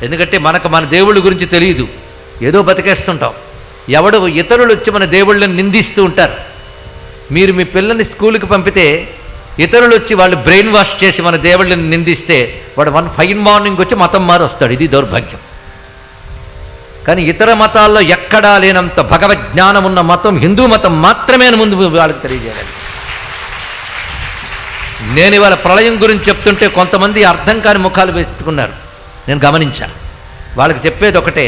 ఎందుకంటే మనకు మన దేవుళ్ళ గురించి తెలియదు, ఏదో బతికేస్తుంటాం. ఎవడు ఇతరులు వచ్చి మన దేవుళ్ళని నిందిస్తూ ఉంటారు. మీరు మీ పిల్లల్ని స్కూల్కి పంపితే ఇతరులు వచ్చి వాళ్ళు బ్రెయిన్ వాష్ చేసి మన దేవుళ్ళని నిందిస్తే వాడు ఫైన్ మార్నింగ్ వచ్చి మతం మారి వస్తాడు. ఇది దౌర్భాగ్యం. కానీ ఇతర మతాల్లో ఎక్కడా లేనంత భగవజ్ఞానం ఉన్న మతం హిందూ మతం మాత్రమే అని ముందు వాళ్ళకి తెలియజేయాలి. నేను ఇవాళ ప్రళయం గురించి చెప్తుంటే కొంతమంది అర్థం కాని ముఖాలు పెట్టుకున్నారు, నేను గమనించాను. వాళ్ళకి చెప్పేది ఒకటే,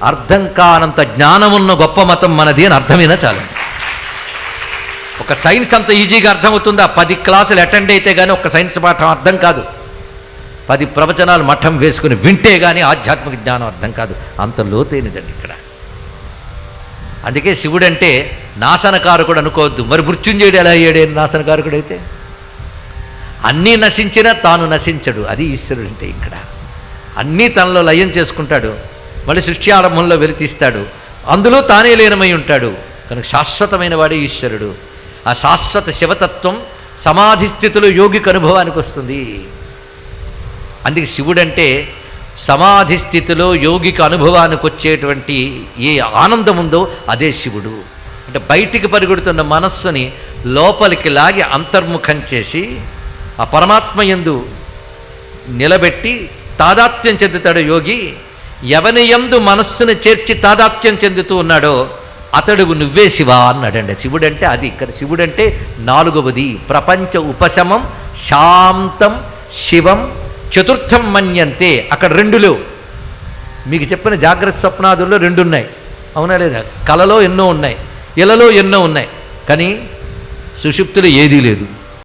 అర్థం కానంత జ్ఞానం ఉన్న గొప్ప మతం మనది అని అర్థమైనా చాలు. ఒక సైన్స్ అంత ఈజీగా అర్థమవుతుందా? 10 క్లాసులు అటెండ్ అయితే కానీ ఒక సైన్స్ పాఠం అర్థం కాదు. 10 ప్రవచనాలు మఠం వేసుకుని వింటే కానీ ఆధ్యాత్మిక జ్ఞానం అర్థం కాదు. అంత లోతైనదండి ఇక్కడ. అందుకే శివుడంటే నాశనకారకుడు అనుకోవద్దు. మరి మృత్యుంజయుడు ఎలా అయ్యాడే నాశనకారకుడైతే? అన్నీ నశించినా తాను నశించడు. అది ఈశ్వరుడు అంటే. ఇక్కడ అన్నీ తనలో లయం చేసుకుంటాడు, మళ్ళీ సృష్టి ఆరంభంలో వెలితీస్తాడు, అందులో తానే లీనమై ఉంటాడు. కనుక శాశ్వతమైన వాడే ఈశ్వరుడు. ఆ శాశ్వత శివతత్వం సమాధి స్థితిలో యోగికి అనుభవానికి వస్తుంది. అందుకే శివుడంటే సమాధి స్థితిలో యోగికి అనుభవానికి వచ్చేటువంటి ఏ ఆనందం ఉందో అదే శివుడు. అంటే బయటికి పరిగెడుతున్న మనస్సుని లోపలికి లాగి అంతర్ముఖం చేసి ఆ పరమాత్మ యందు నిలబెట్టి తాదాత్మ్యం చెందుతాడు యోగి. ఎవని యందు మనస్సును చేర్చి తాదాత్మ్యం చెందుతూ ఉన్నాడో అతడు నువ్వే శివ అన్నాడండి. శివుడంటే అది. ఇక్కడ శివుడంటే 4వది ప్రపంచ ఉపశమం శాంతం శివం చతుర్థం మన్యంతే. అక్కడ 2 మీకు చెప్పిన జాగ్రత్త స్వప్నాదుల్లో 2 ఉన్నాయి, అవునా లేదా? కలలో ఎన్నో ఉన్నాయి, ఇలలో ఎన్నో ఉన్నాయి, కానీ సుషుప్తిలో ఏదీ లేదు.